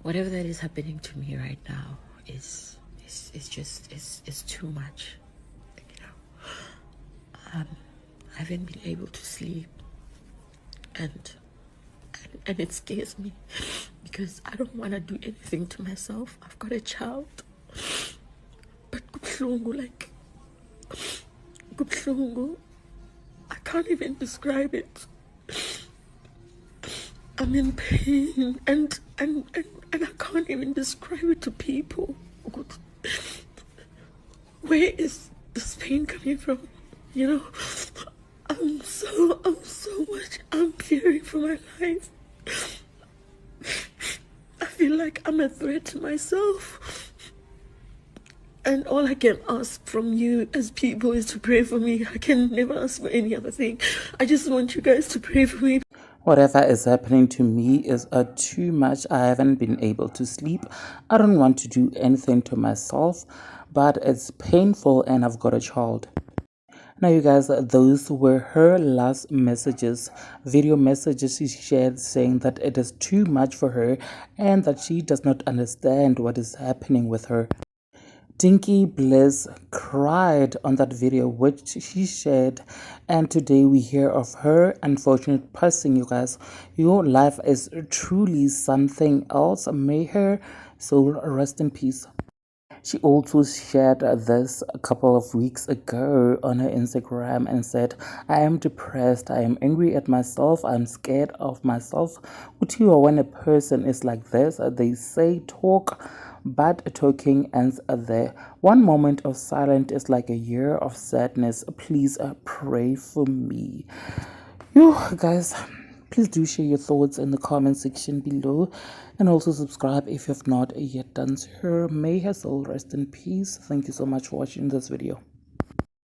whatever that is happening to me right now is too much. You know, I haven't been able to sleep, and it scares me because I don't want to do anything to myself. I've got a child, but kubuhlungu, like kubuhlungu, I can't even describe it. I'm in pain, and I can't even describe it to people. Where is this pain coming from? You know, I'm so much. I'm fearing for my life. I feel like I'm a threat to myself. And all I can ask from you as people is to pray for me. I can never ask for any other thing. I just want you guys to pray for me. Whatever is happening to me is too much. I haven't been able to sleep. I don't want to do anything to myself, but it's painful and I've got a child. Now, you guys, those were her last messages, video messages she shared saying that it is too much for her and that she does not understand what is happening with her. Dinkybliss cried on that video which she shared, and today we hear of her unfortunate passing. You guys, your life is truly something else. May her soul rest in peace. She also shared this a couple of weeks ago on her Instagram and said, I am depressed, I am angry at myself, I'm scared of myself. When a person is like this, they say talk, but talking ends there. One moment of silence is like a year of sadness. Please pray for me. You guys, please do share your thoughts in the comment section below, and also subscribe if you have not yet done so. May her soul rest in peace. Thank you so much for watching this video.